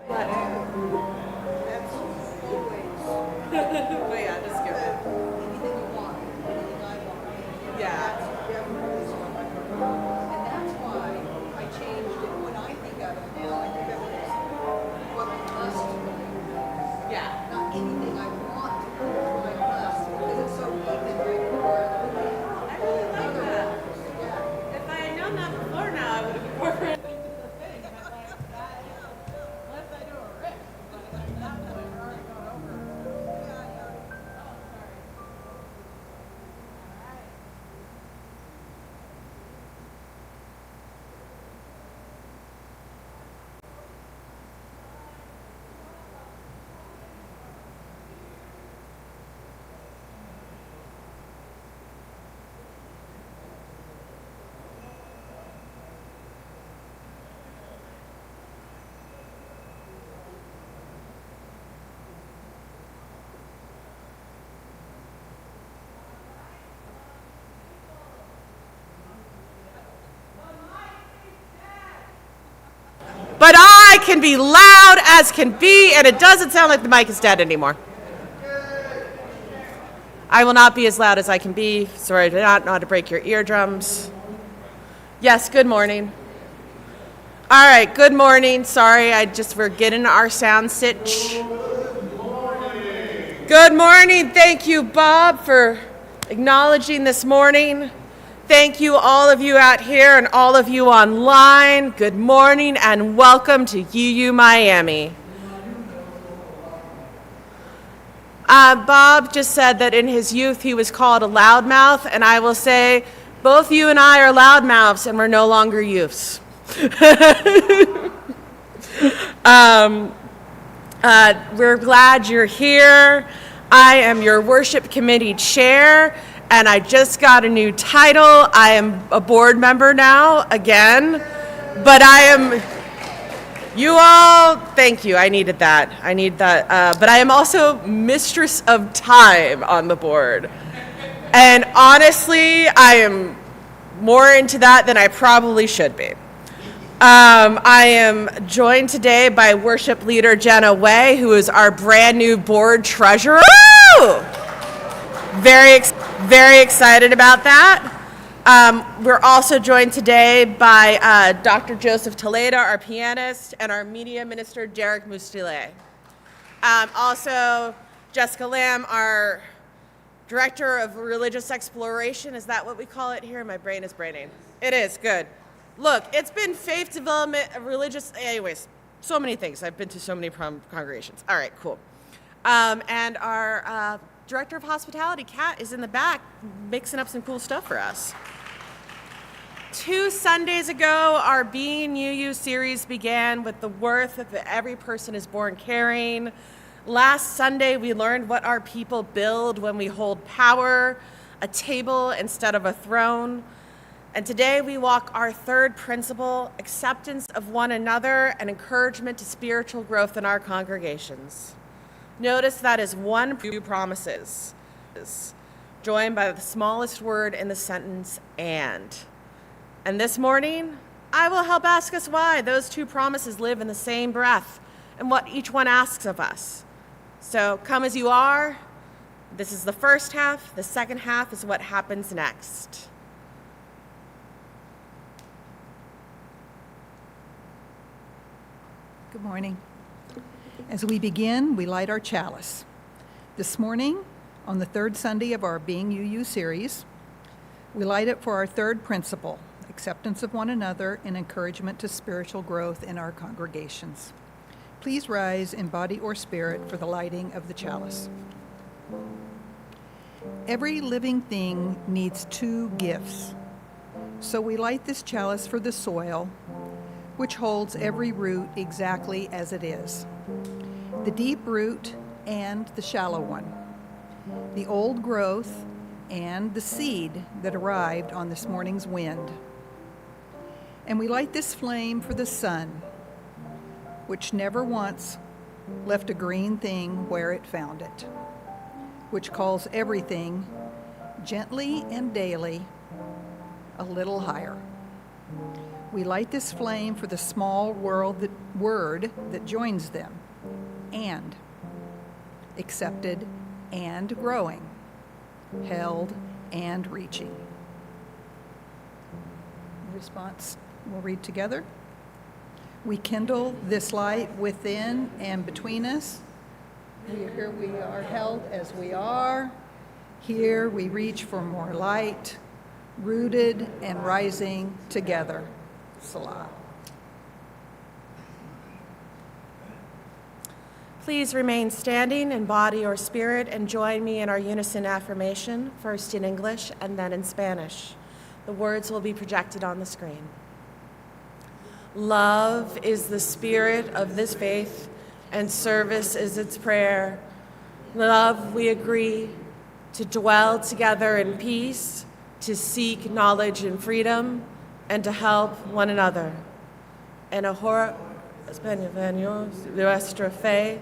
But, that's always. But yeah, just give it. Anything you want, anything I want. Yeah. That's definitely something. And that's why I changed it. When I think of it now, I think of it as what I must do. Yeah. Not anything I want to do, what I must. Because it's so deep and straightforward. I really like that. Yeah. If I had known that before now, I would have incorporated. But I can be loud as can be, and it doesn't sound like the mic is dead anymore. I will not be as loud as I can be. Sorry, I do not know how to break your eardrums. Yes, good morning. All right, good morning. Sorry, we're getting our sound stitch. Good morning. Thank you, Bob, for acknowledging this morning. Thank you, all of you out here and all of you online. Good morning and welcome to UU Miami. Bob just said that in his youth he was called a loudmouth, and I will say both you and I are loudmouths and we're no longer youths. We're glad you're here. I am your worship committee chair, and I just got a new title. I am a board member now, again, but you all, thank you, I needed that. But I am also mistress of time on the board. And honestly, I am more into that than I probably should be. I am joined today by worship leader Jenna Way, who is our brand new board treasurer. Very excited about that. We're also joined today by Dr. Joseph Toledo, our pianist, and our media minister, Derek Mustile. Also, Jessica Lamb, our director of religious exploration. Is that what we call it here? My brain is braining. It is, good. Look, it's been faith development, religious, anyways, so many things. I've been to so many congregations. All right, cool. And our director of hospitality, Kat, is in the back mixing up some cool stuff for us. 2 Sundays ago, our Being UU series began with the worth that every person is born carrying. Last Sunday, we learned what our people build when we hold power, a table instead of a throne. And today we walk our third principle, acceptance of one another and encouragement to spiritual growth in our congregations. Notice that is one few promises, joined by the smallest word in the sentence, and. And this morning, I will help ask us why those 2 promises live in the same breath and what each one asks of us. So come as you are. This is the first half. The second half is what happens next. Good morning. As we begin, we light our chalice. This morning, on the 3rd Sunday of our Being UU series, we light it for our 3rd principle, acceptance of one another and encouragement to spiritual growth in our congregations. Please rise in body or spirit for the lighting of the chalice. Every living thing needs 2 gifts. So we light this chalice for the soil, which holds every root exactly as it is. The deep root and the shallow one. The old growth and the seed that arrived on this morning's wind. And we light this flame for the sun, which never once left a green thing where it found it, which calls everything gently and daily a little higher. We light this flame for the small word that joins them, and, accepted and growing, held and reaching. The response we'll read together. We kindle this light within and between us. Here we are held as we are. Here we reach for more light, rooted and rising together. Salah. Please remain standing in body or spirit and join me in our unison affirmation, first in English and then in Spanish. The words will be projected on the screen. Love is the spirit of this faith, and service is its prayer. Love, we agree, to dwell together in peace, to seek knowledge and freedom, and to help one another. En ahora, español, de nuestra fe,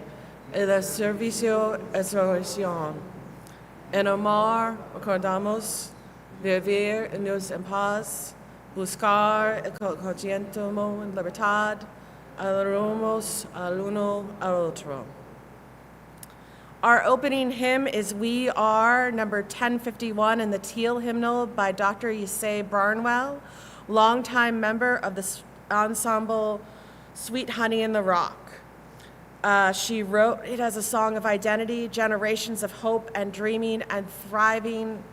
y de servicio es oración. En amor, acordamos vivirnos en paz, buscar el conocimiento en libertad, alumnos al uno al otro. Our opening hymn is We Are, number 1051 in the Teal Hymnal by Dr. Ysaye Barnwell, longtime member of the ensemble Sweet Honey in the Rock. She wrote it as a song of identity, generations of hope and dreaming and thriving,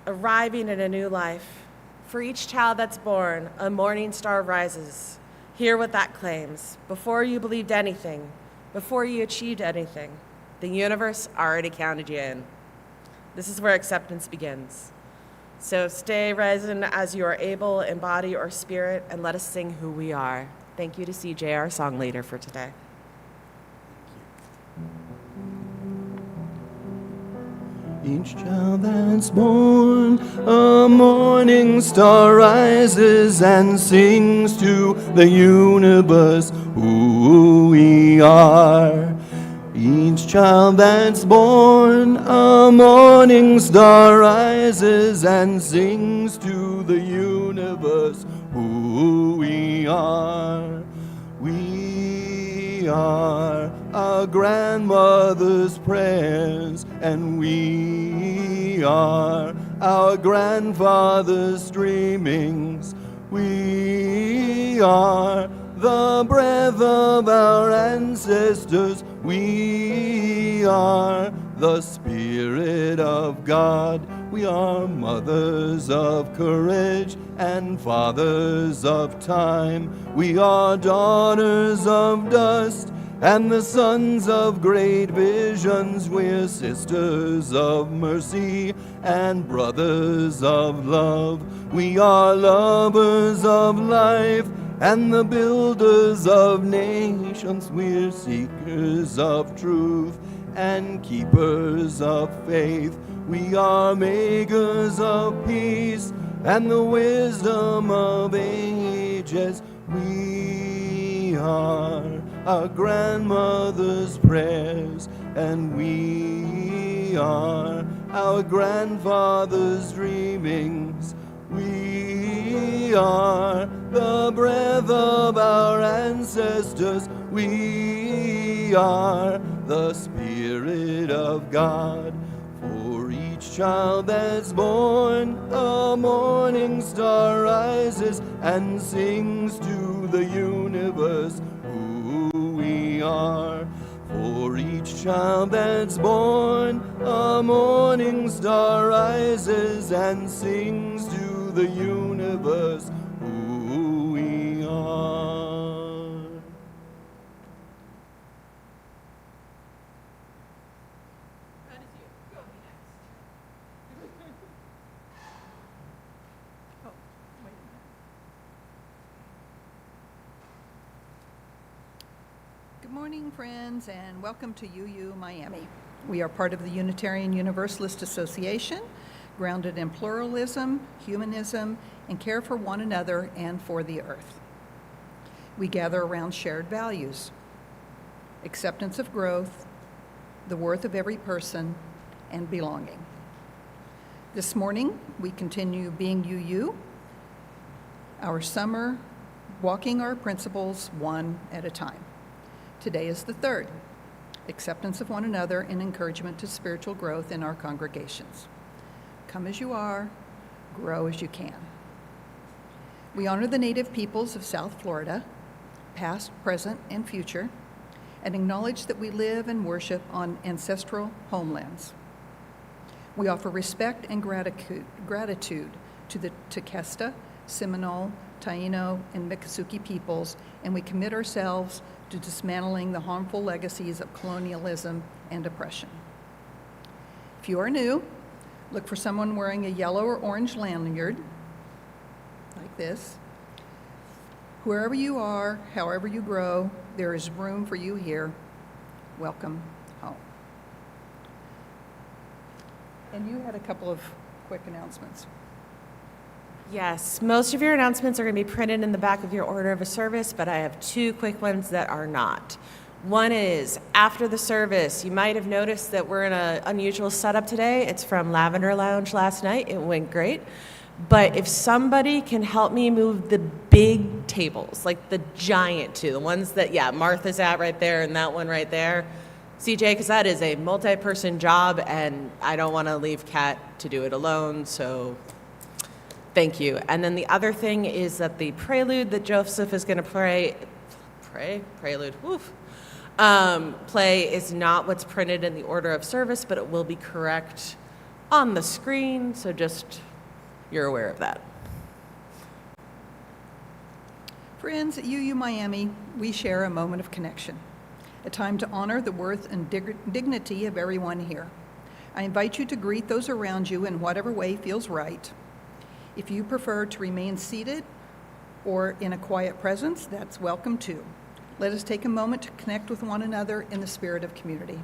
arriving in a new life. For each child that's born, a morning star rises. Hear what that claims. Before you believed anything, before you achieved anything, the universe already counted you in. This is where acceptance begins. So stay resonant as you are able in body or spirit, and let us sing who we are. Thank you to CJ, our song leader for today. Each child that's born, a morning star rises and sings to the universe who we are. Each child that's born, a morning star rises and sings to the universe who we are. We are our grandmother's prayers, and we are our grandfather's dreamings. We are the breath of our ancestors. We are the Spirit of God. We are mothers of courage and fathers of time. We are daughters of dust and the sons of great visions. We're sisters of mercy and brothers of love. We are lovers of life and the builders of nations. We're seekers of truth and keepers of faith. We are makers of peace and the wisdom of ages. We are our grandmother's prayers, and we are our grandfather's dreamings. We are the breath of our ancestors. We are the Spirit of God. For each child that's born, a morning star rises and sings to the universe who we are. For each child that's born, a morning star rises and sings to the universe who we are. Good morning, friends, and welcome to UU Miami. We are part of the Unitarian Universalist Association, grounded in pluralism, humanism, and care for one another and for the earth. We gather around shared values: acceptance of growth, the worth of every person, and belonging. This morning, we continue being UU. our summer Walking Our Principles One at a Time. Today is the third, acceptance of one another and encouragement to spiritual growth in our congregations. Come as you are, grow as you can. We honor the native peoples of South Florida, past, present, and future, and acknowledge that we live and worship on ancestral homelands. We offer respect and gratitude to the Tequesta, Seminole, Taino, and Miccosukee peoples, and we commit ourselves to dismantling the harmful legacies of colonialism and oppression. If you are new, look for someone wearing a yellow or orange lanyard, like this. Wherever you are, however you grow, there is room for you here. Welcome home. And you had a couple of quick announcements. Yes, most of your announcements are going to be printed in the back of your order of a service, but I have two quick ones that are not. One is, after the service, you might have noticed that we're in an unusual setup today. It's from Lavender Lounge last night. It went great. But if somebody can help me move the big tables, like the giant two, the ones that, Martha's at right there and that one right there, CJ, because that is a multi-person job, and I don't want to leave Kat to do it alone, so thank you. And then the other thing is that the prelude that Joseph is going to play is not what's printed in the order of service, but it will be correct on the screen, so just you're aware of that. Friends at UU Miami, we share a moment of connection, a time to honor the worth and dignity of everyone here. I invite you to greet those around you in whatever way feels right. If you prefer to remain seated or in a quiet presence, that's welcome too. Let us take a moment to connect with one another in the spirit of community.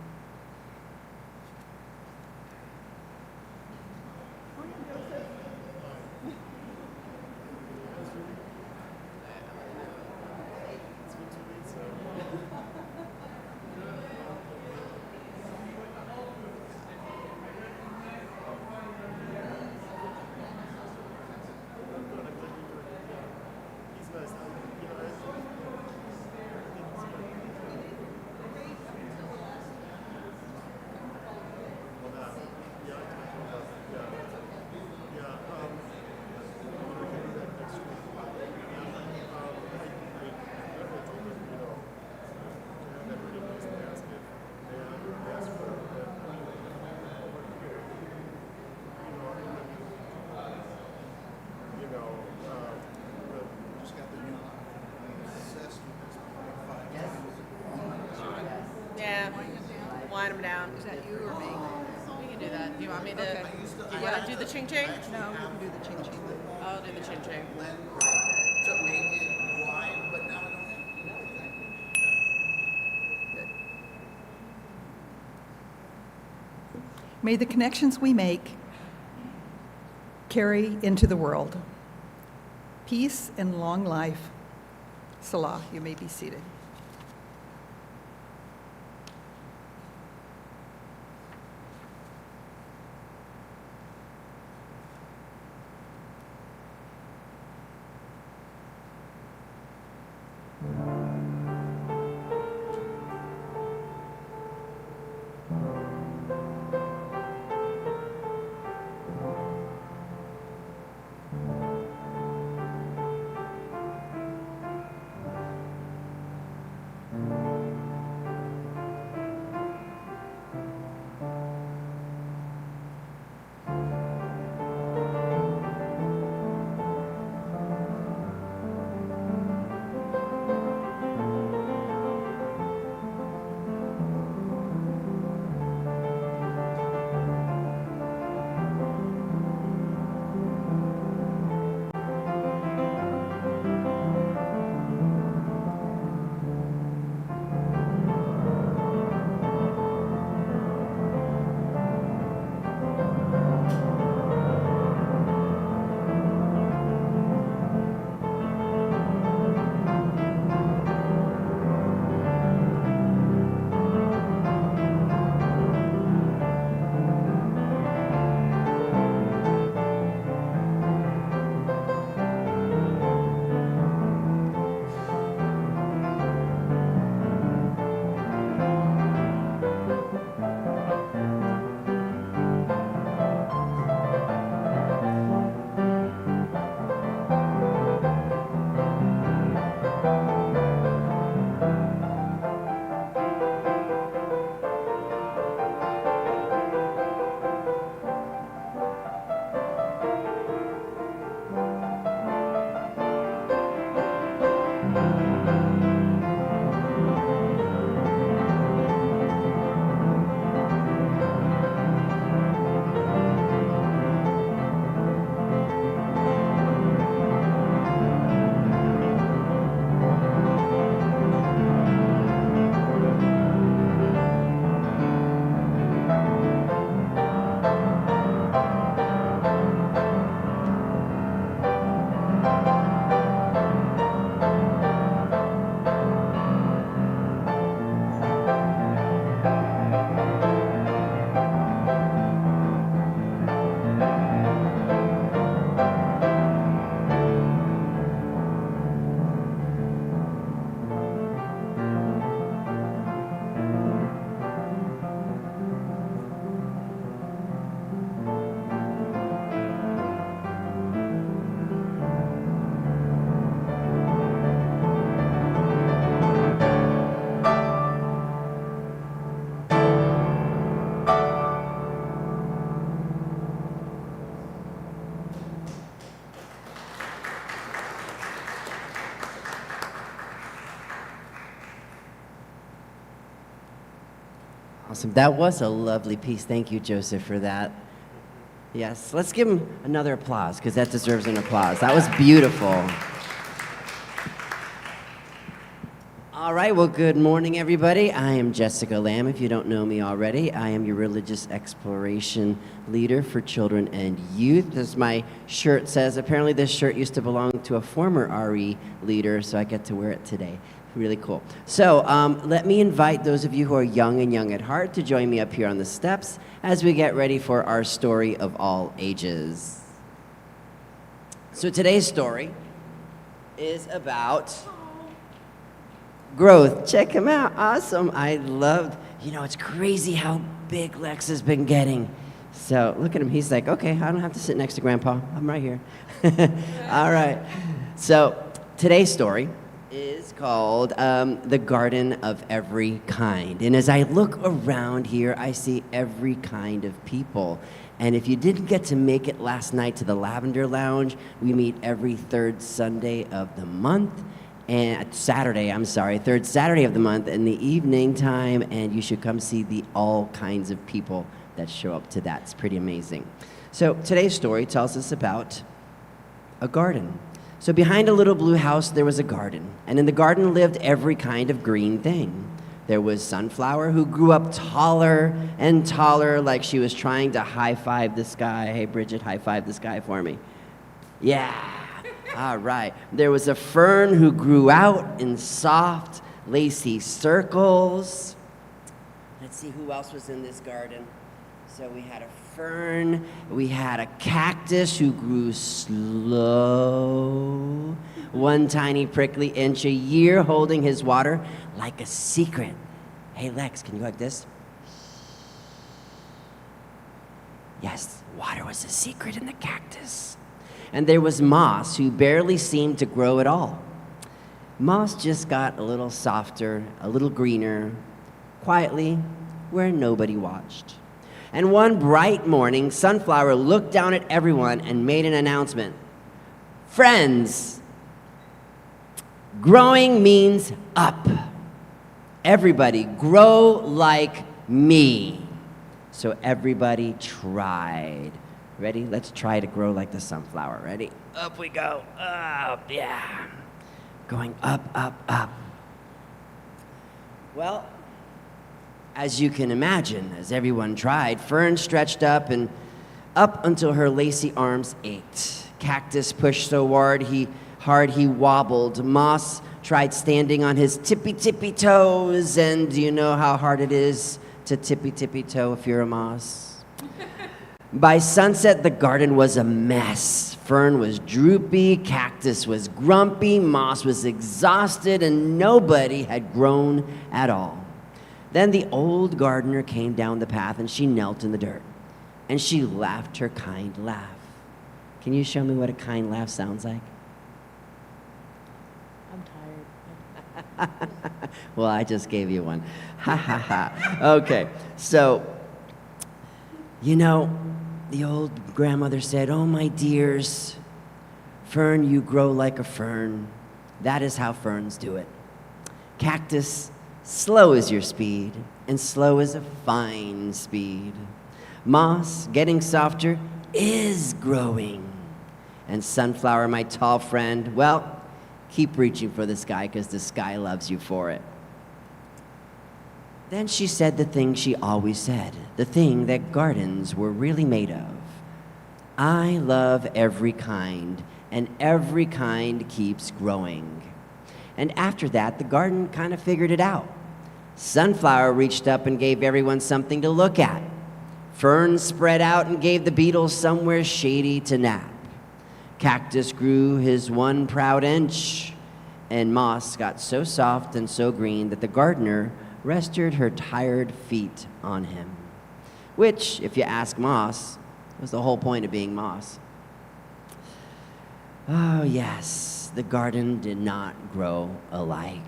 Yeah, wind them down. Is that you or me? We can do that. Do you want me to? Okay. Do you want to do the ching ching? No, you can do the ching ching. I'll do the ching ching. Good. May the connections we make carry into the world. Peace and long life. Salah, you may be seated. Awesome. That was a lovely piece. Thank you, Joseph, for that. Yes, let's give him another applause because that deserves an applause. That was beautiful. All right, well, good morning, everybody. I am Jessica Lamb, if you don't know me already. I am your religious exploration leader for children and youth. As my shirt says, apparently this shirt used to belong to a former RE leader, so I get to wear it today. Really cool. So let me invite those of you who are young and young at heart to join me up here on the steps as we get ready for our story of all ages. So today's story is about growth. Check him out. Awesome. I loved, it's crazy how big Lex has been getting. So look at him. He's like, okay, I don't have to sit next to Grandpa. I'm right here. All right. So today's story is called The Garden of Every Kind. And as I look around here, I see every kind of people. And if you didn't get to make it last night to the Lavender Lounge, we meet every third Sunday of the month. And third Saturday of the month in the evening time, and you should come see the all kinds of people that show up to that. It's pretty amazing. So today's story tells us about a garden. So behind a little blue house, there was a garden, and in the garden lived every kind of green thing. There was Sunflower, who grew up taller and taller, like she was trying to high-five the sky. Hey, Bridget, high-five the sky for me. Yeah. All right. There was a fern who grew out in soft, lacy circles. Let's see who else was in this garden. So we had a fern, we had a cactus who grew slow, one tiny prickly inch a year, holding his water like a secret. Hey, Lex, can you go like this? Yes, water was a secret in the cactus. And there was moss, who barely seemed to grow at all. Moss just got a little softer, a little greener, quietly, where nobody watched. And one bright morning, Sunflower looked down at everyone and made an announcement. Friends, growing means up. Everybody, grow like me. So everybody tried. Ready? Let's try to grow like the sunflower. Ready? Up we go. Up, yeah. Going up, up, up. Well, as you can imagine, as everyone tried, Fern stretched up and up until her lacy arms ached. Cactus pushed so hard he wobbled. Moss tried standing on his tippy toes, and do you know how hard it is to tippy toe if you're a moss? By sunset, the garden was a mess. Fern was droopy, cactus was grumpy, moss was exhausted, and nobody had grown at all. Then the old gardener came down the path, and she knelt in the dirt, and she laughed her kind laugh. Can you show me what a kind laugh sounds like? I'm tired. Well, I just gave you one. Ha, ha, ha. Okay, so, the old grandmother said, "Oh, my dears, Fern, you grow like a fern. That is how ferns do it. Cactus, slow is your speed, and slow is a fine speed. Moss, getting softer, is growing. And sunflower, my tall friend, well, keep reaching for the sky because the sky loves you for it. Then she said the thing she always said, the thing that gardens were really made of. I love every kind, and every kind keeps growing. And after that, the garden kind of figured it out. Sunflower reached up and gave everyone something to look at. Ferns spread out and gave the beetles somewhere shady to nap. Cactus grew his one proud inch, and moss got so soft and so green that the gardener rested her tired feet on him. Which, if you ask moss, was the whole point of being moss. Oh, yes, the garden did not grow alike.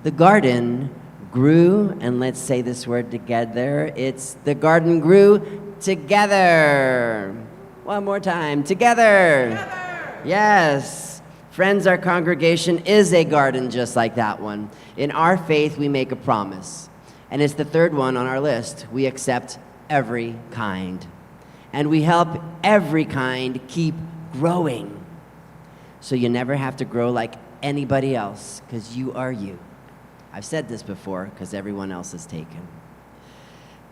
The garden grew, and let's say this word together, the garden grew together. One more time, together. Together. Yes. Friends, our congregation is a garden just like that one. In our faith, we make a promise, and it's the third one on our list. We accept every kind, and we help every kind keep growing. So you never have to grow like anybody else, because you are you. I've said this before, because everyone else is taken.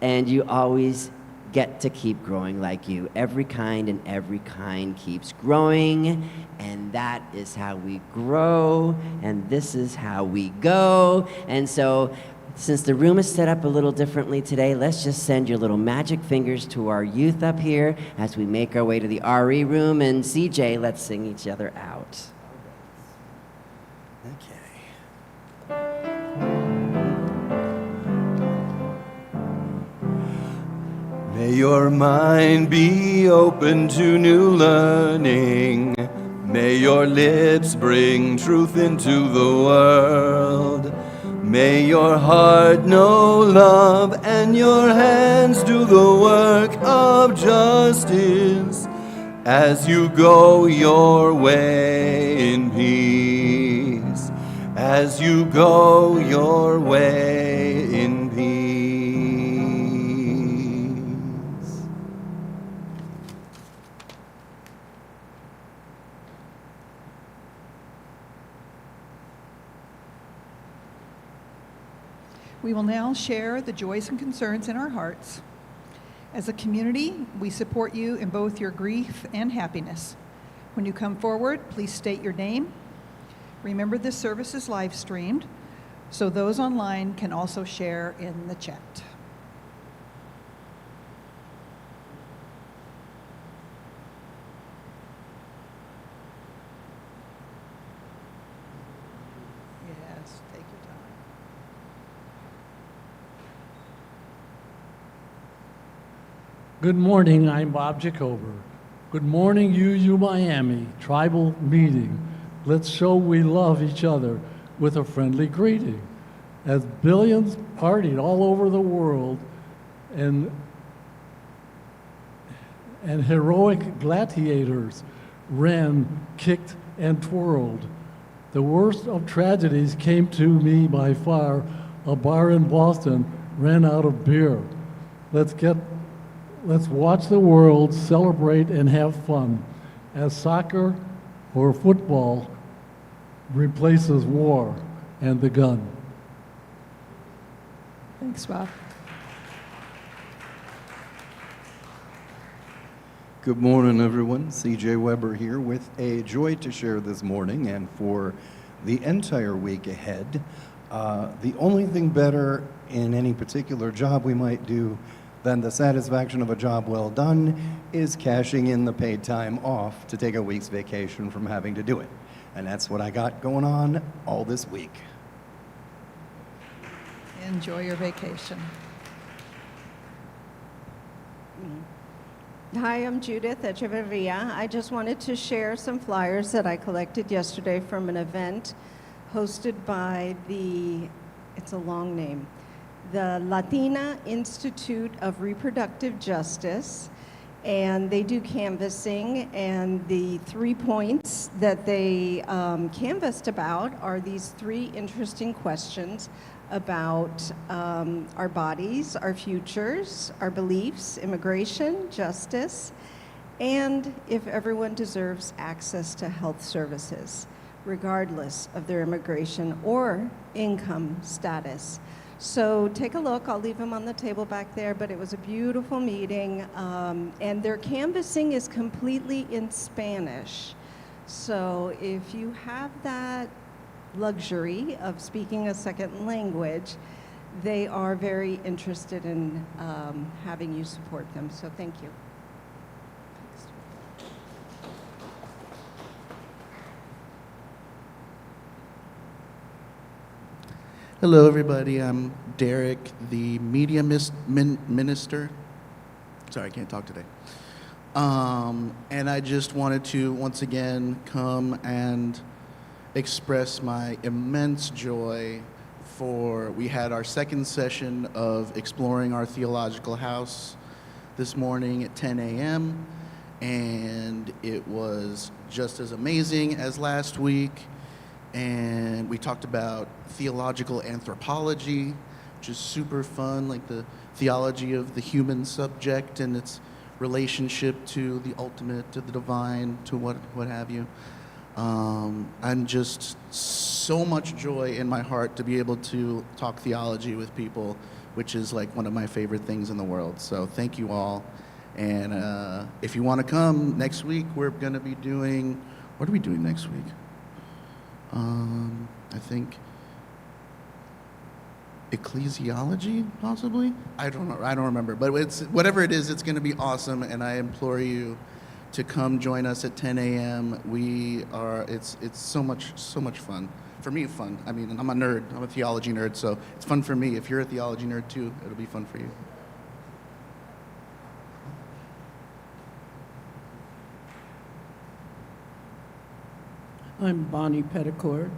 And you always get to keep growing like you. Every kind and every kind keeps growing, and that is how we grow, and this is how we go. And so, since the room is set up a little differently today, let's just send your little magic fingers to our youth up here as we make our way to the RE room. And CJ, let's sing each other out. Okay. May your mind be open to new learning. May your lips bring truth into the world. May your heart know love and your hands do the work of justice as you go your way in peace. As you go your way in peace. We will now share the joys and concerns in our hearts. As a community, we support you in both your grief and happiness. When you come forward, please state your name. Remember, this service is live streamed, so those online can also share in the chat. Yes, take your time. Good morning, I'm Bob Jacober. Good morning, UU Miami, tribal meeting. Let's show we love each other with a friendly greeting. As billions partied all over the world and heroic gladiators ran, kicked, and twirled. The worst of tragedies came to me by far. A bar in Boston ran out of beer. Let's watch the world celebrate and have fun as soccer or football replaces war and the gun. Thanks, Bob. Good morning, everyone. CJ Weber here with a joy to share this morning and for the entire week ahead. The only thing better in any particular job we might do than the satisfaction of a job well done is cashing in the paid time off to take a week's vacation from having to do it. And that's what I got going on all this week. Enjoy your vacation. Hi, I'm Judith Echeverria. I just wanted to share some flyers that I collected yesterday from an event hosted by it's a long name, the Latina Institute of Reproductive Justice. And they do canvassing, and the 3 points that they canvassed about are these 3 interesting questions about our bodies, our futures, our beliefs, immigration, justice, and if everyone deserves access to health services, regardless of their immigration or income status. So take a look. I'll leave them on the table back there, but it was a beautiful meeting. And their canvassing is completely in Spanish. So if you have that luxury of speaking a second language, they are very interested in having you support them. So thank you. Hello, everybody. I'm Derek, the media minister. Sorry, I can't talk today. And I just wanted to once again come and express my immense joy for we had our second session of exploring our theological house this morning at 10 a.m. and it was just as amazing as last week. And we talked about theological anthropology, which is super fun, like the theology of the human subject and its relationship to the ultimate, to the divine, to what have you. I'm just so much joy in my heart to be able to talk theology with people, which is like one of my favorite things in the world. So thank you all. And if you want to come next week, we're going to be doing, what are we doing next week? I think ecclesiology, possibly? I don't know. I don't remember. But it's whatever it is, it's going to be awesome, and I implore you to come join us at 10 a.m. It's so much fun. For me, fun. I mean, I'm a nerd. I'm a theology nerd, so it's fun for me. If you're a theology nerd too, it'll be fun for you. I'm Bonnie Petticord,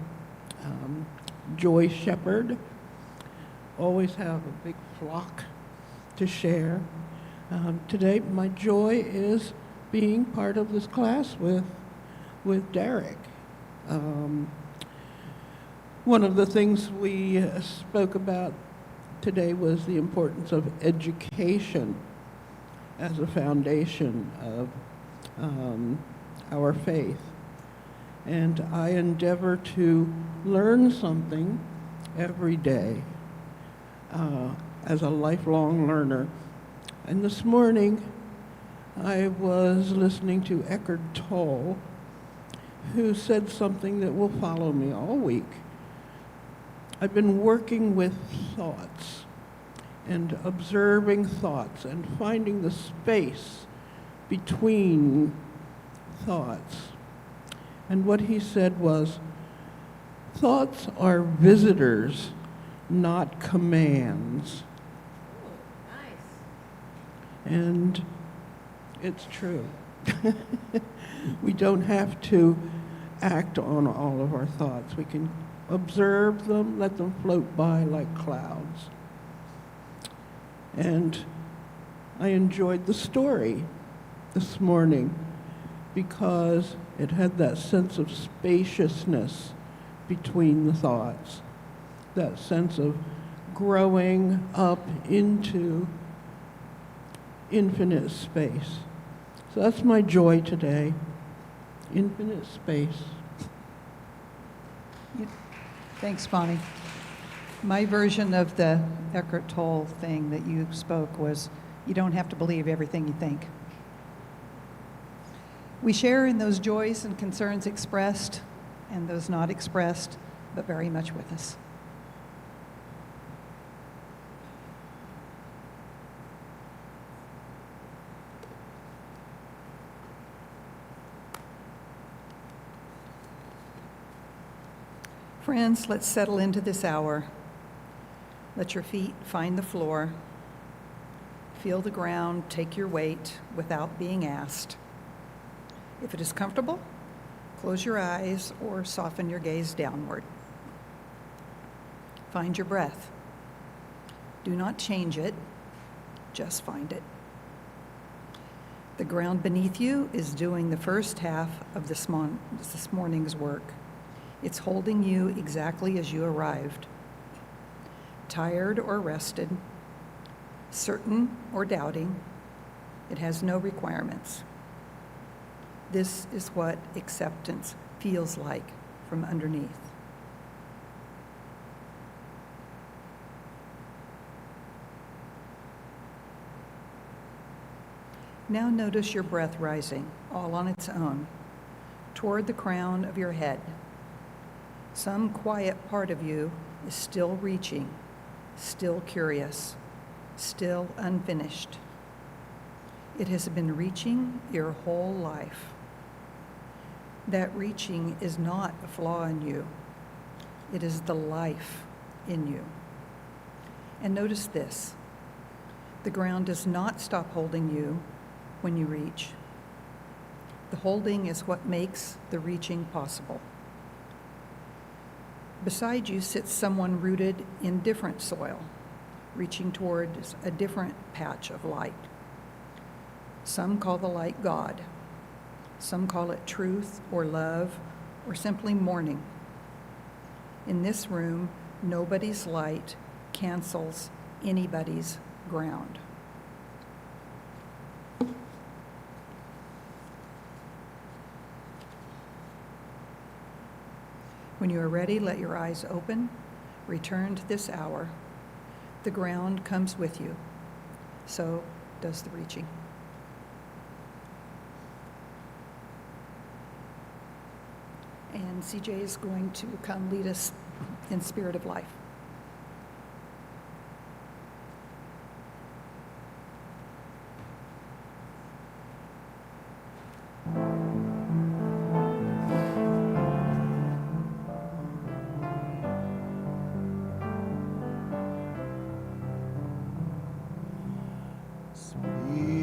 Joy Shepherd. Always have a big flock to share. Today, my joy is being part of this class with Derek. One of the things we spoke about today was the importance of education as a foundation of our faith. And I endeavor to learn something every day as a lifelong learner. And this morning, I was listening to Eckhart Tolle, who said something that will follow me all week. I've been working with thoughts and observing thoughts and finding the space between thoughts. And what he said was, thoughts are visitors, not commands. Nice. And it's true. We don't have to act on all of our thoughts. We can observe them, let them float by like clouds. And I enjoyed the story this morning because it had that sense of spaciousness between the thoughts, that sense of growing up into infinite space. So that's my joy today, infinite space. Thanks, Bonnie. My version of the Eckhart Tolle thing that you spoke was, you don't have to believe everything you think. We share in those joys and concerns expressed and those not expressed, but very much with us. Friends, let's settle into this hour. Let your feet find the floor. Feel the ground, take your weight without being asked. If it is comfortable, close your eyes or soften your gaze downward. Find your breath. Do not change it, just find it. The ground beneath you is doing the first half of this morning's work. It's holding you exactly as you arrived. Tired or rested, certain or doubting, it has no requirements. This is what acceptance feels like from underneath. Now notice your breath rising, all on its own, toward the crown of your head. Some quiet part of you is still reaching, still curious, still unfinished. It has been reaching your whole life. That reaching is not a flaw in you. It is the life in you. And notice this. The ground does not stop holding you when you reach. The holding is what makes the reaching possible. Beside you sits someone rooted in different soil, reaching towards a different patch of light. Some call the light God. Some call it truth or love or simply morning. In this room, nobody's light cancels anybody's ground. When you are ready, let your eyes open. Return to this hour. The ground comes with you. So does the reaching. And CJ is going to come lead us in Spirit of Life.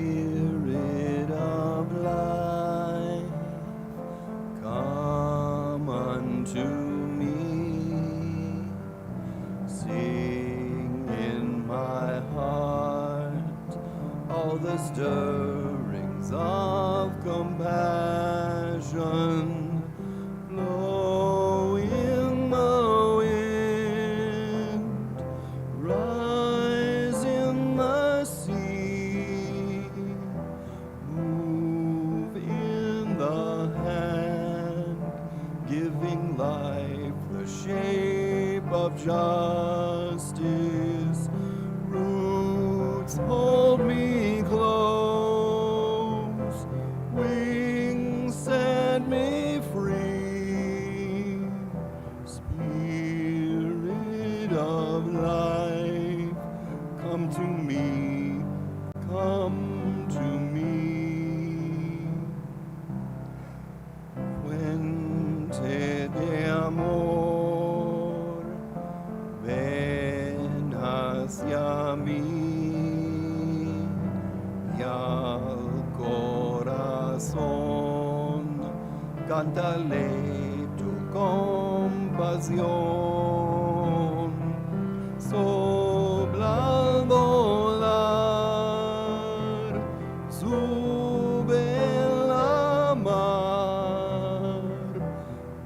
Spirit of life, come unto me. Sing in my heart all the stirrings of compassion. Blow in the wind, rise in the sea, move in the hand, giving life the shape of justice. Roots hold me close, wings set me free. Spirit of life, come to me, come to me. Fuente de amor, ven hacia mí, y al corazón cántale tu compasión. Sopla al volar, sube la mar,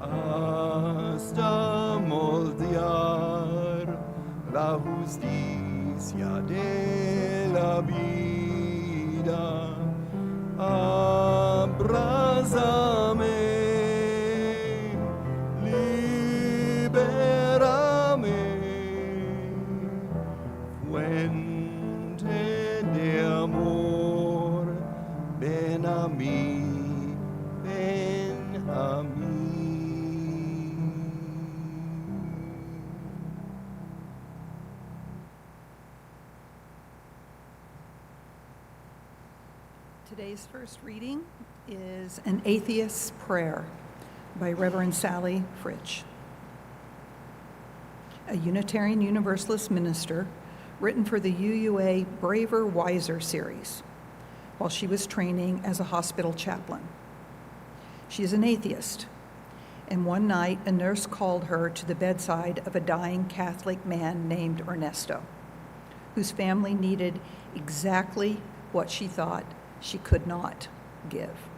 hasta moldear la justicia de la vida. Abrázame, libérame, fuente de amor, ven a mí, ven a mí. Today's first reading is An Atheist's Prayer by Reverend Sally Fritsch, a Unitarian Universalist minister written for the UUA Braver, Wiser series while she was training as a hospital chaplain. She is an atheist, and one night a nurse called her to the bedside of a dying Catholic man named Ernesto, whose family needed exactly what she thought she could not give.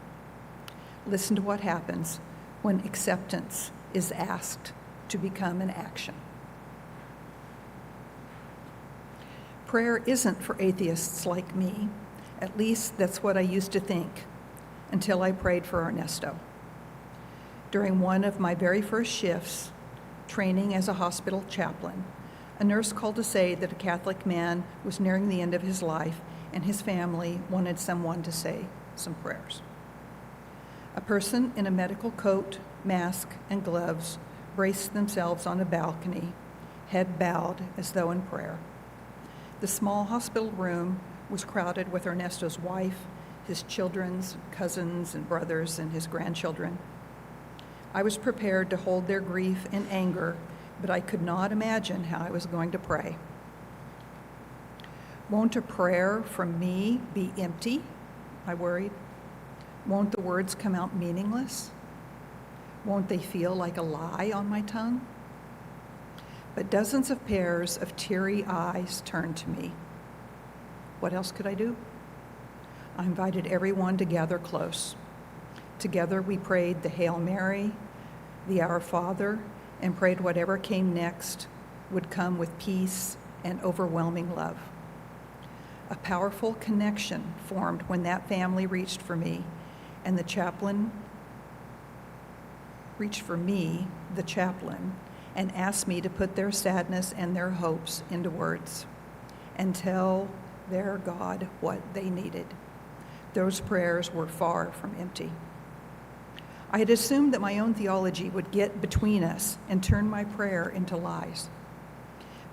Listen to what happens when acceptance is asked to become an action. Prayer isn't for atheists like me. At least that's what I used to think until I prayed for Ernesto. During one of my very first shifts, training as a hospital chaplain, a nurse called to say that a Catholic man was nearing the end of his life and his family wanted someone to say some prayers. A person in a medical coat, mask, and gloves braced themselves on a balcony, head bowed as though in prayer. The small hospital room was crowded with Ernesto's wife, his children's cousins and brothers, and his grandchildren. I was prepared to hold their grief and anger, but I could not imagine how I was going to pray. Won't a prayer from me be empty? I worried. Won't the words come out meaningless? Won't they feel like a lie on my tongue? But dozens of pairs of teary eyes turned to me. What else could I do? I invited everyone to gather close. Together we prayed the Hail Mary, the Our Father, and prayed whatever came next would come with peace and overwhelming love. A powerful connection formed when that family reached for me, and the chaplain reached for me, the chaplain, and asked me to put their sadness and their hopes into words and tell their God what they needed. Those prayers were far from empty. I had assumed that my own theology would get between us and turn my prayer into lies.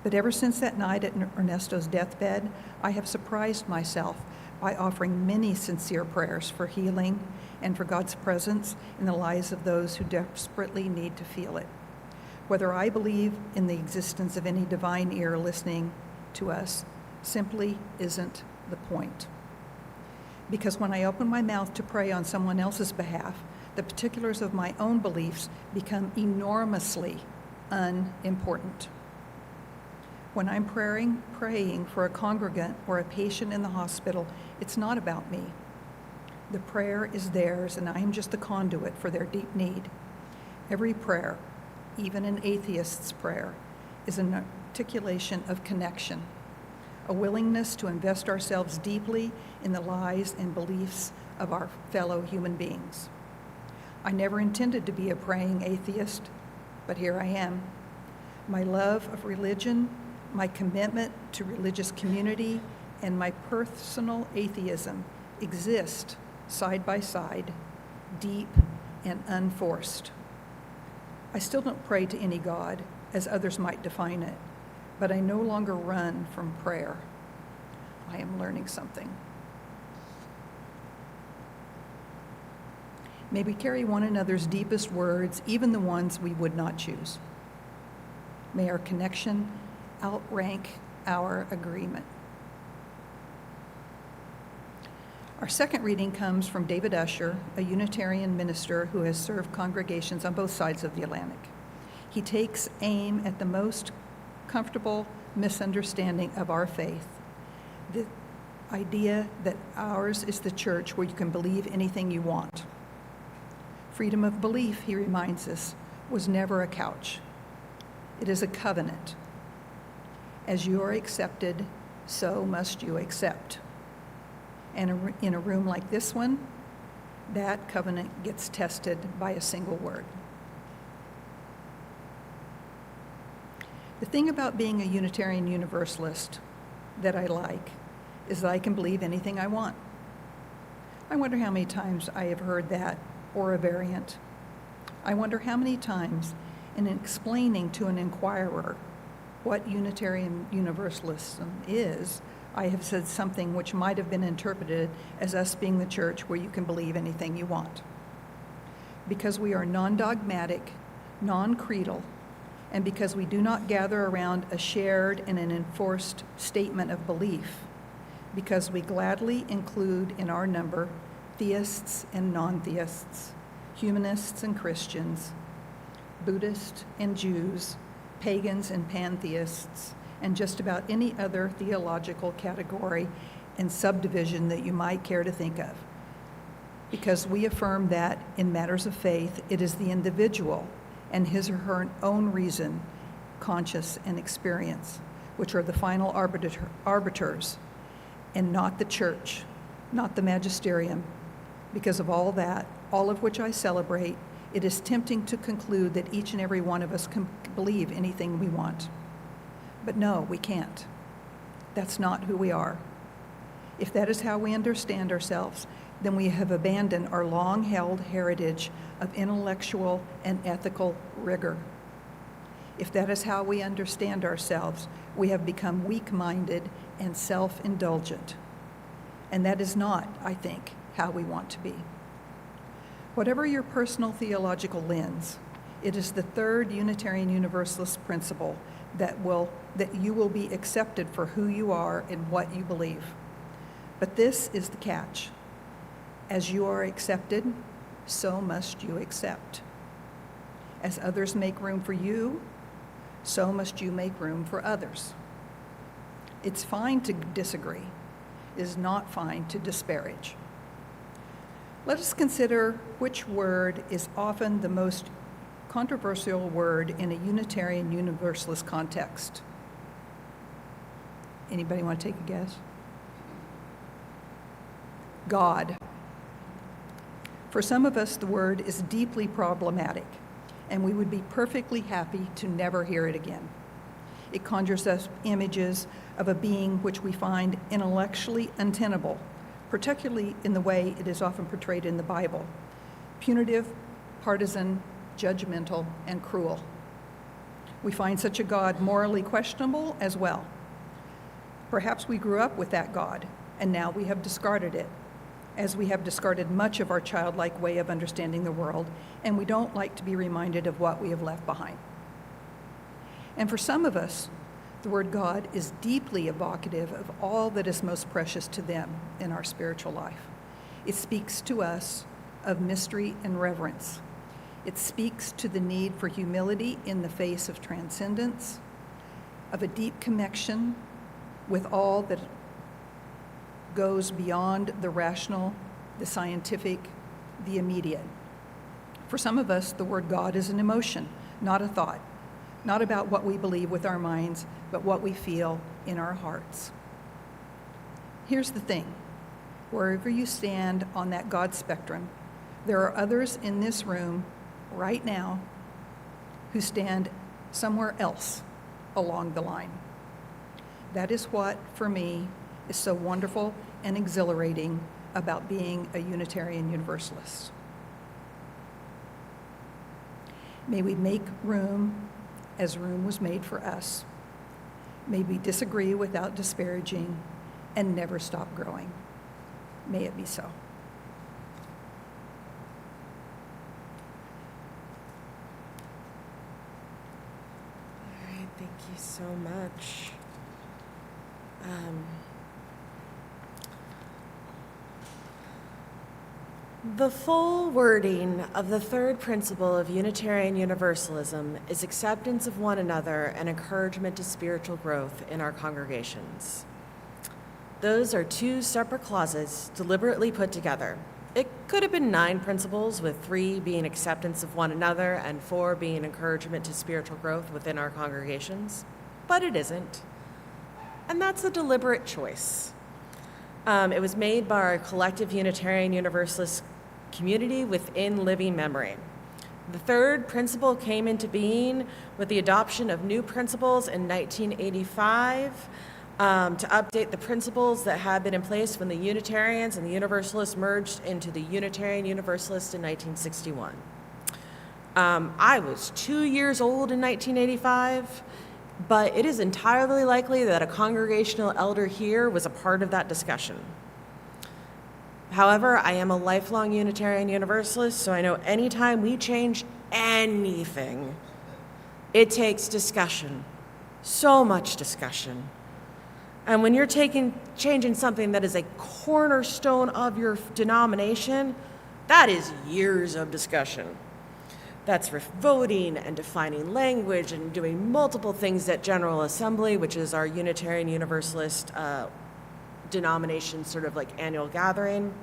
But ever since that night at Ernesto's deathbed, I have surprised myself by offering many sincere prayers for healing and for God's presence in the lives of those who desperately need to feel it. Whether I believe in the existence of any divine ear listening to us simply isn't the point. Because when I open my mouth to pray on someone else's behalf, the particulars of my own beliefs become enormously unimportant. When I'm praying for a congregant or a patient in the hospital, it's not about me. The prayer is theirs, and I am just the conduit for their deep need. Every prayer, even an atheist's prayer, is an articulation of connection, a willingness to invest ourselves deeply in the lives and beliefs of our fellow human beings. I never intended to be a praying atheist, but here I am. My love of religion, my commitment to religious community, and my personal atheism exist side by side, deep and unforced. I still don't pray to any God, as others might define it, but I no longer run from prayer. I am learning something. May we carry one another's deepest words, even the ones we would not choose. May our connection outrank our agreement. Our second reading comes from David Usher, a Unitarian minister who has served congregations on both sides of the Atlantic. He takes aim at the most comfortable misunderstanding of our faith, the idea that ours is the church where you can believe anything you want. Freedom of belief, he reminds us, was never a couch. It is a covenant. As you are accepted, so must you accept. And in a room like this one, that covenant gets tested by a single word. The thing about being a Unitarian Universalist that I like is that I can believe anything I want. I wonder how many times I have heard that, or a variant. I wonder how many times in explaining to an inquirer what Unitarian Universalism is, I have said something which might have been interpreted as us being the church where you can believe anything you want. Because we are non-dogmatic, non-creedal, and because we do not gather around a shared and an enforced statement of belief, because we gladly include in our number theists and non-theists, humanists and Christians, Buddhists and Jews, pagans and pantheists, and just about any other theological category, and subdivision that you might care to think of. Because we affirm that in matters of faith, it is the individual and his or her own reason, conscience, and experience, which are the final arbiters, and not the church, not the magisterium. Because of all that, all of which I celebrate, it is tempting to conclude that each and every one of us can believe anything we want. But no, we can't. That's not who we are. If that is how we understand ourselves, then we have abandoned our long-held heritage of intellectual and ethical rigor. If that is how we understand ourselves, we have become weak-minded and self-indulgent. And that is not, I think, how we want to be. Whatever your personal theological lens, it is the third Unitarian Universalist principle that you will be accepted for who you are and what you believe. But this is the catch. As you are accepted, so must you accept. As others make room for you, so must you make room for others. It's fine to disagree. It is not fine to disparage. Let us consider which word is often the most controversial word in a Unitarian Universalist context. Anybody want to take a guess? God. For some of us, the word is deeply problematic, and we would be perfectly happy to never hear it again. It conjures up images of a being which we find intellectually untenable, particularly in the way it is often portrayed in the Bible: punitive, partisan, judgmental, and cruel. We find such a God morally questionable as well. Perhaps we grew up with that God, and now we have discarded it, as we have discarded much of our childlike way of understanding the world, and we don't like to be reminded of what we have left behind. And for some of us, the word God is deeply evocative of all that is most precious to them in our spiritual life. It speaks to us of mystery and reverence. It speaks to the need for humility in the face of transcendence, of a deep connection with all that goes beyond the rational, the scientific, the immediate. For some of us, the word God is an emotion, not a thought, not about what we believe with our minds, but what we feel in our hearts. Here's the thing. Wherever you stand on that God spectrum, there are others in this room right now who stand somewhere else along the line. That is what, for me, is so wonderful and exhilarating about being a Unitarian Universalist. May we make room as room was made for us. May we disagree without disparaging and never stop growing. May it be so. All right, thank you so much. The full wording of the third principle of Unitarian Universalism is acceptance of one another and encouragement to spiritual growth in our congregations. Those are two separate clauses deliberately put together. It could have been 9 principles, with 3 being acceptance of one another and 4 being encouragement to spiritual growth within our congregations, but it isn't. And that's a deliberate choice. It was made by our collective Unitarian Universalist community within living memory. The third principle came into being with the adoption of new principles in 1985 to update the principles that had been in place when the Unitarians and the Universalists merged into the Unitarian Universalist in 1961. I was 2 years old in 1985, but it is entirely likely that a congregational elder here was a part of that discussion. However, I am a lifelong Unitarian Universalist, so I know anytime we change anything, it takes discussion, so much discussion. And when you're changing something that is a cornerstone of your denomination, that is years of discussion. That's for voting and defining language and doing multiple things at General Assembly, which is our Unitarian Universalist denomination's sort of like annual gathering.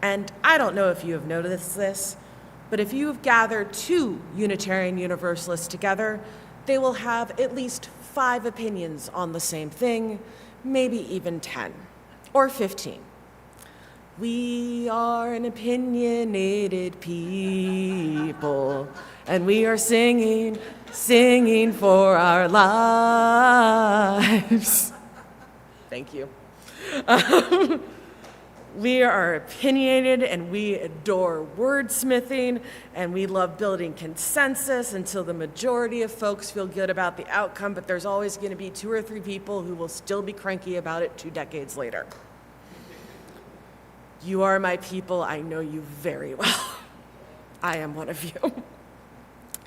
And I don't know if you have noticed this, but if you have gathered 2 Unitarian Universalists together, they will have at least 5 opinions on the same thing, maybe even 10 or 15. We are an opinionated people, and we are singing for our lives. Thank you. We are opinionated, and we adore wordsmithing, and we love building consensus until the majority of folks feel good about the outcome, but there's always going to be 2 or 3 people who will still be cranky about it 2 decades later. You are my people. I know you very well. I am one of you.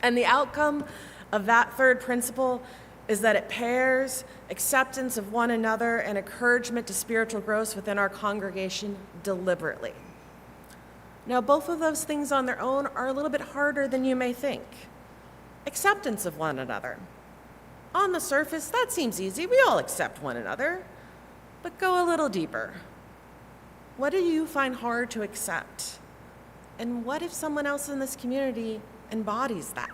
And the outcome of that third principle is that it pairs acceptance of one another and encouragement to spiritual growth within our congregation deliberately. Now, both of those things on their own are a little bit harder than you may think. Acceptance of one another. On the surface, that seems easy. We all accept one another. But go a little deeper. What do you find hard to accept? And what if someone else in this community embodies that?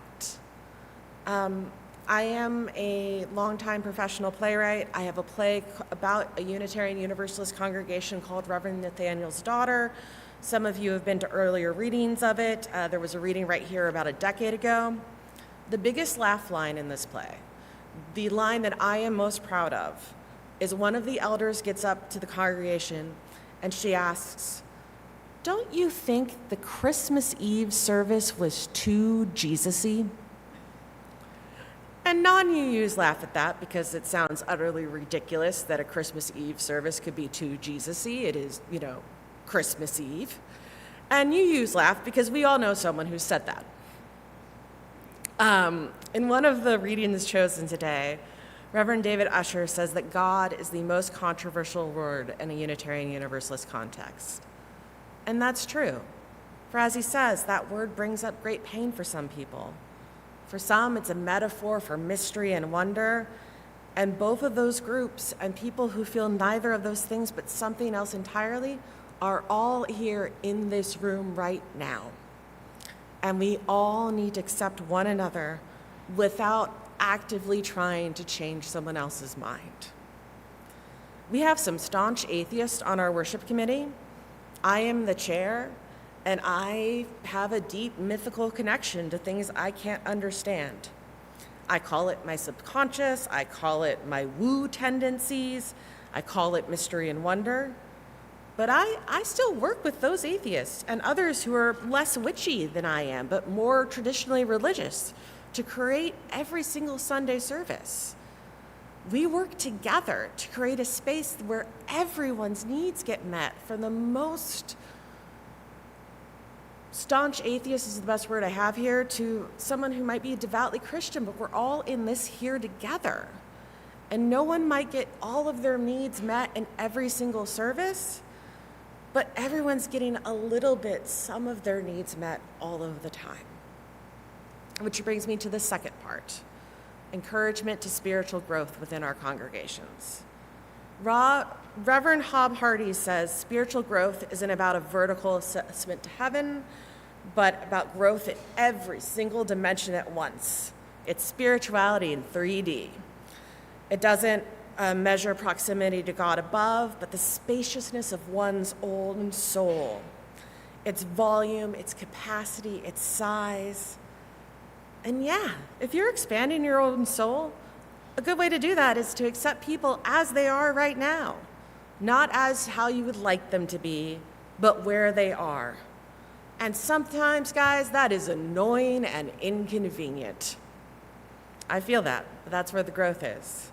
I am a longtime professional playwright. I have a play about a Unitarian Universalist congregation called Reverend Nathaniel's Daughter. Some of you have been to earlier readings of it. There was a reading right here about a decade ago. The biggest laugh line in this play, the line that I am most proud of, is one of the elders gets up to the congregation and she asks, "Don't you think the Christmas Eve service was too Jesus-y?" And non-UUs laugh at that because it sounds utterly ridiculous that a Christmas Eve service could be too Jesus-y. It is, Christmas Eve. And UUs laugh because we all know someone who said that. In one of the readings chosen today, Reverend David Usher says that God is the most controversial word in a Unitarian Universalist context. And that's true. For as he says, that word brings up great pain for some people. For some, it's a metaphor for mystery and wonder. And both of those groups and people who feel neither of those things but something else entirely are all here in this room right now. And we all need to accept one another without actively trying to change someone else's mind. We have some staunch atheists on our worship committee. I am the chair, and I have a deep mythical connection to things I can't understand. I call it my subconscious, I call it my woo tendencies, I call it mystery and wonder. But I still work with those atheists and others who are less witchy than I am, but more traditionally religious, to create every single Sunday service. We work together to create a space where everyone's needs get met, from the most staunch atheist is the best word I have here, to someone who might be devoutly Christian, but we're all in this here together. And no one might get all of their needs met in every single service, but everyone's getting a little bit, some of their needs met all of the time. Which brings me to the second part, encouragement to spiritual growth within our congregations. Reverend Hob Hardy says spiritual growth isn't about a vertical assessment to heaven, but about growth in every single dimension at once. It's spirituality in 3D. It doesn't measure proximity to God above, but the spaciousness of one's own soul. Its volume, its capacity, its size. And yeah, if you're expanding your own soul, a good way to do that is to accept people as they are right now, not as how you would like them to be, but where they are. And sometimes, guys, that is annoying and inconvenient. I feel that, but that's where the growth is.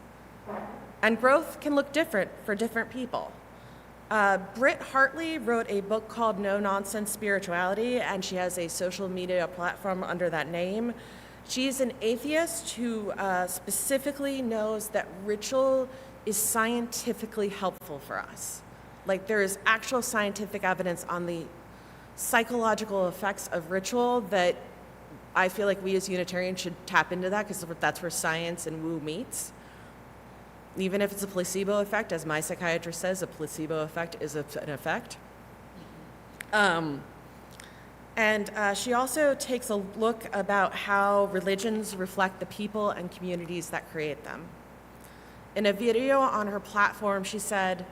And growth can look different for different people. Britt Hartley wrote a book called No Nonsense Spirituality, and she has a social media platform under that name. She's an atheist who specifically knows that ritual is scientifically helpful for us. Like, there is actual scientific evidence on the psychological effects of ritual that I feel like we as Unitarians should tap into that, because that's where science and woo meets. even if it's a placebo effect, as my psychiatrist says, a placebo effect is an effect. And she also takes a look about how religions reflect the people and communities that create them. In a video on her platform, she said,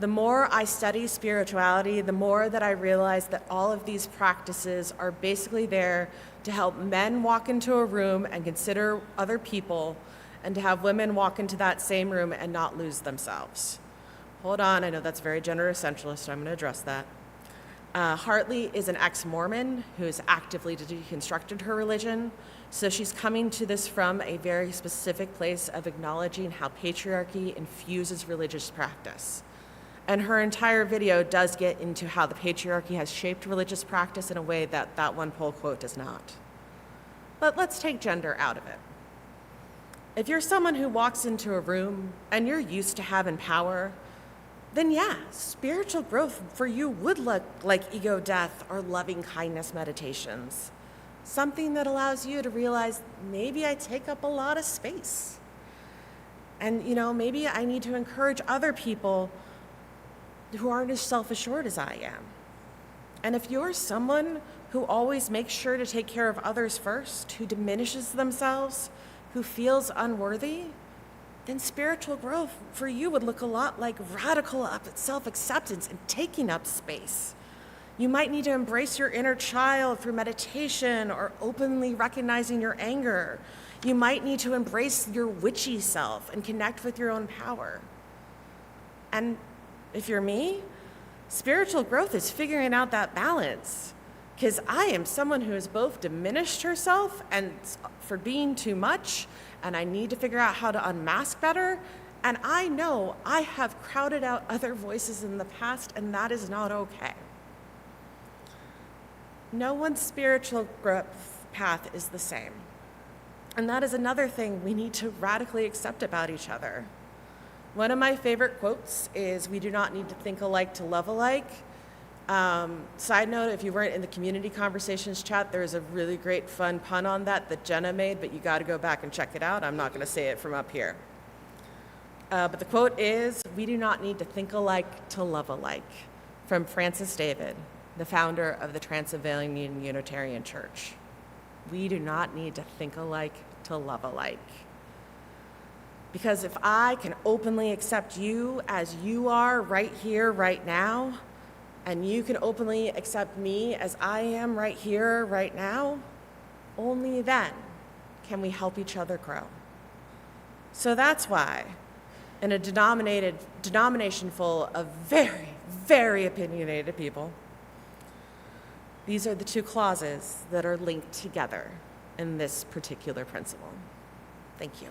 "The more I study spirituality, the more that I realize that all of these practices are basically there to help men walk into a room and consider other people, and to have women walk into that same room and not lose themselves." Hold on, I know that's very gender essentialist, so I'm going to address that. Hartley is an ex-Mormon who's actively deconstructed her religion, so she's coming to this from a very specific place of acknowledging how patriarchy infuses religious practice. And her entire video does get into how the patriarchy has shaped religious practice in a way that that one poll quote does not. But let's take gender out of it. If you're someone who walks into a room and you're used to having power, then yeah, spiritual growth for you would look like ego death or loving kindness meditations. Something that allows you to realize, maybe I take up a lot of space. And maybe I need to encourage other people who aren't as self-assured as I am. And if you're someone who always makes sure to take care of others first, who diminishes themselves, who feels unworthy, then spiritual growth for you would look a lot like radical self-acceptance and taking up space. You might need to embrace your inner child through meditation or openly recognizing your anger. You might need to embrace your witchy self and connect with your own power. And if you're me, spiritual growth is figuring out that balance, because I am someone who has both diminished herself and for being too much, and I need to figure out how to unmask better. And I know I have crowded out other voices in the past, and that is not okay. No one's spiritual growth path is the same. And that is another thing we need to radically accept about each other. One of my favorite quotes is, "We do not need to think alike to love alike." Side note, if you weren't in the community conversations chat, there's a really great fun pun on that Jenna made, but you got to go back and check it out. I'm not going to say it from up here. But the quote is, "We do not need to think alike to love alike," from Francis David, the founder of the Transylvanian Unitarian Church. We do not need to think alike to love alike. Because if I can openly accept you as you are right here, right now, and you can openly accept me as I am right here, right now, only then can we help each other grow. So that's why, in a denomination full of very, very opinionated people, these are the two clauses that are linked together in this particular principle. Thank you.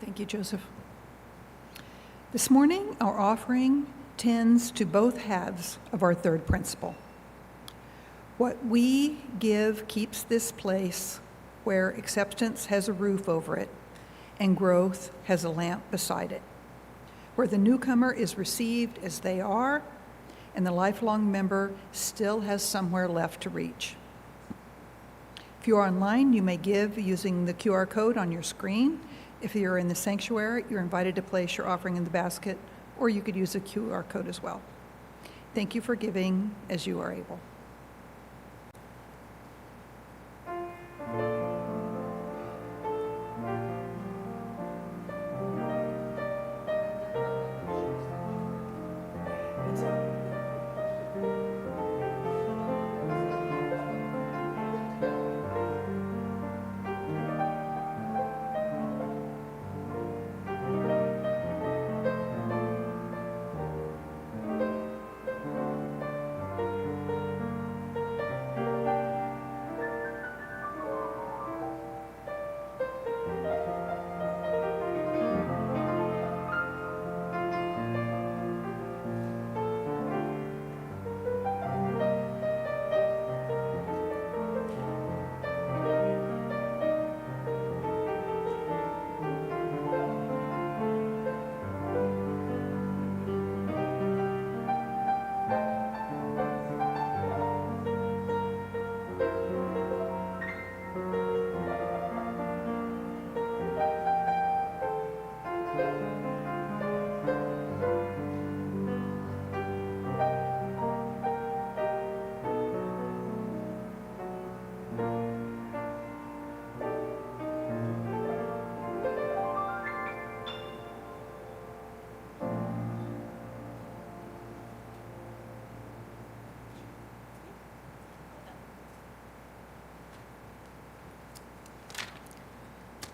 Thank you, Joseph. This morning, our offering tends to both halves of our third principle. What we give keeps this place where acceptance has a roof over it and growth has a lamp beside it, where the newcomer is received as they are and the lifelong member still has somewhere left to reach. If you are online, you may give using the QR code on your screen. If you're in the sanctuary, you're invited to place your offering in the basket, or you could use a QR code as well. Thank you for giving as you are able.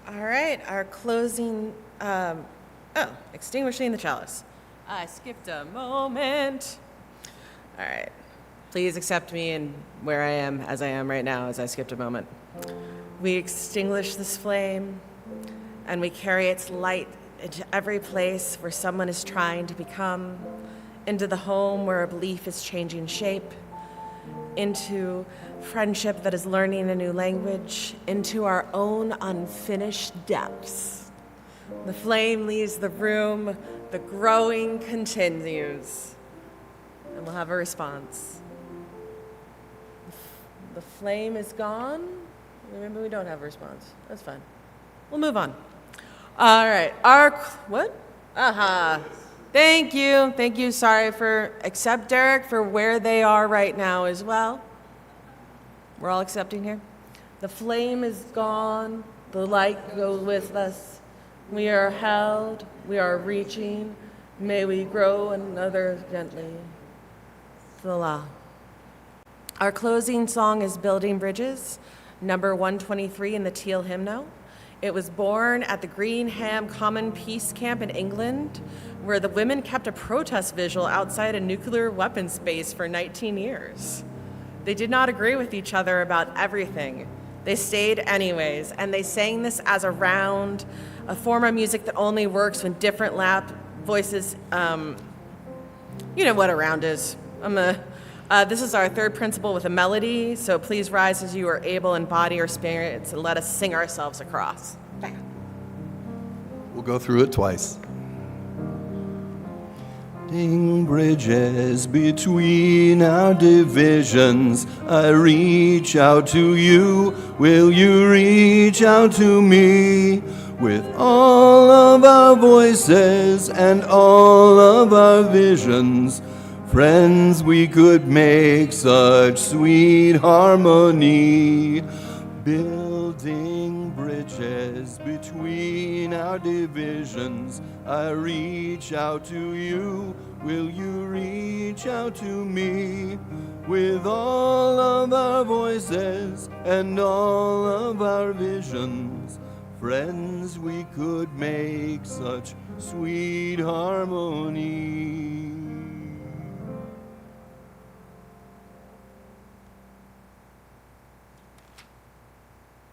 All right, our closing, extinguishing the chalice. I skipped a moment. All right, please accept me in where I am, as I am right now, as I skipped a moment. We extinguish this flame, and we carry its light into every place where someone is trying to become, into the home where a belief is changing shape, into friendship that is learning a new language, into our own unfinished depths. The flame leaves the room, the growing continues, and we'll have a response. The flame is gone. Maybe we don't have a response. That's fine. We'll move on. All right. What? Aha. Thank you. Thank you. Sorry for, accept Derek for where they are right now as well. We're all accepting here. The flame is gone. The light goes with us. We are held. We are reaching. May we grow another gently. Salah. Our closing song is Building Bridges, number 123 in the Teal Hymnal. It was born at the Greenham Common Peace Camp in England, where the women kept a protest vigil outside a nuclear weapons base for 19 years. They did not agree with each other about everything. They stayed anyways, and they sang this as a round, a form of music that only works when different lap voices, you know what a round is. This is our third principle with a melody, so please rise as you are able in body or spirits and let us sing ourselves across. We'll go through it twice. Building bridges between our divisions, I reach out to you, will you reach out to me? With all of our voices and all of our visions, friends, we could make such sweet harmony. Building bridges between our divisions, I reach out to you, will you reach out to me? With all of our voices and all of our visions, friends, we could make such sweet harmony.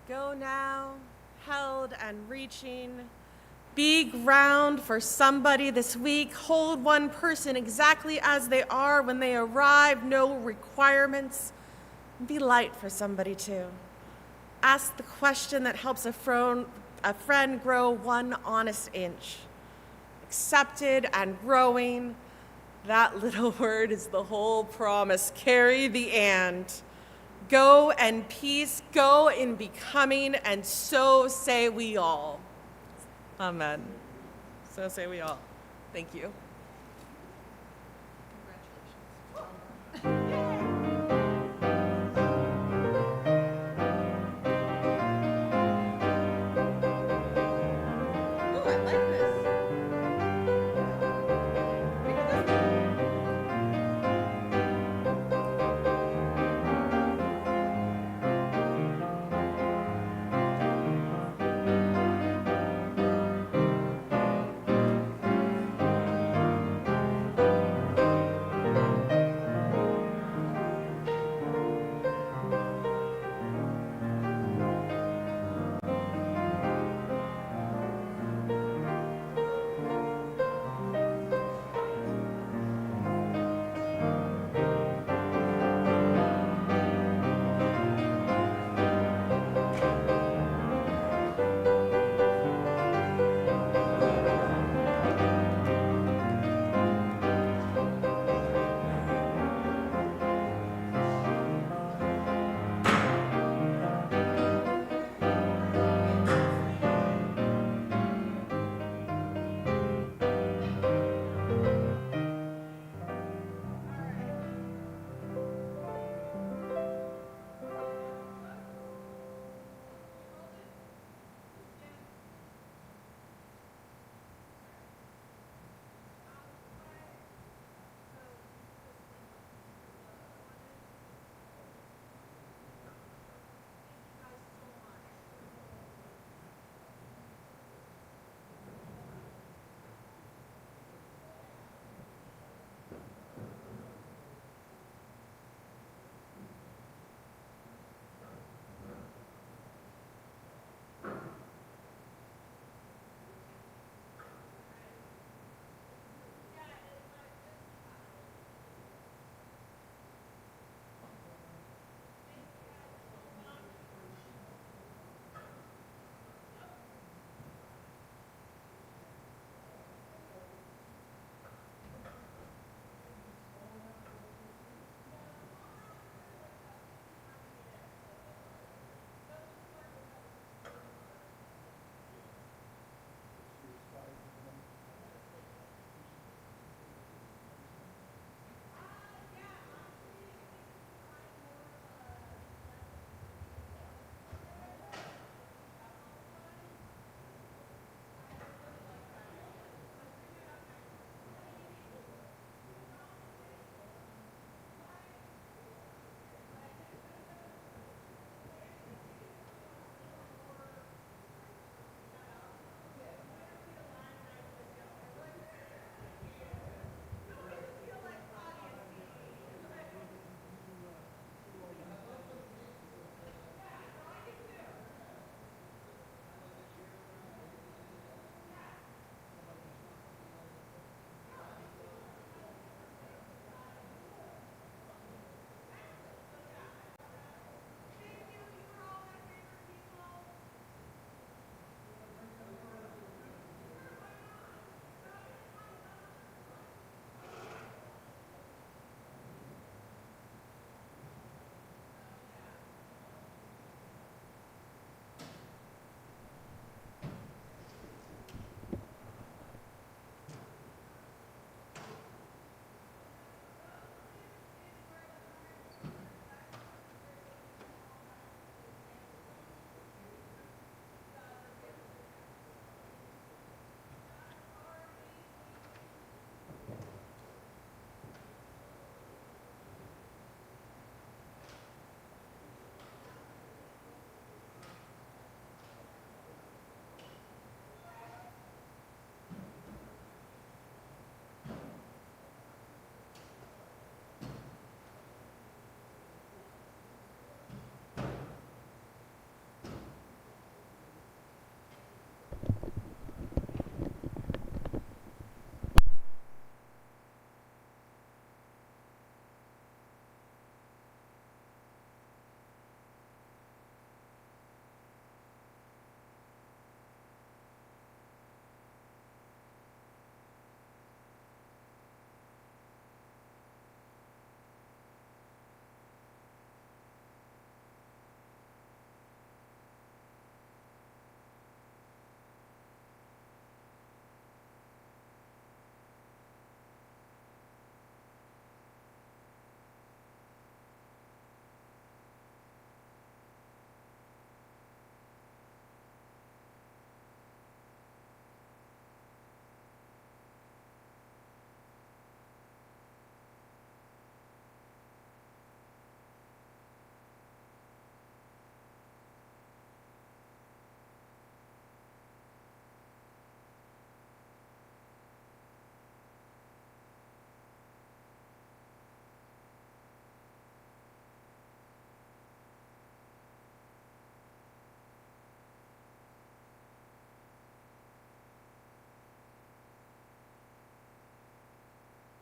Go now, held and reaching. Be ground for somebody this week. Hold one person exactly as they are when they arrive, no requirements. Be light for somebody too. Ask the question that helps a friend grow one honest inch. Accepted and growing, That little word is the whole promise. Carry the and. Go in peace, go in becoming, and so say we all. Amen. So say we all. Thank you. Congratulations.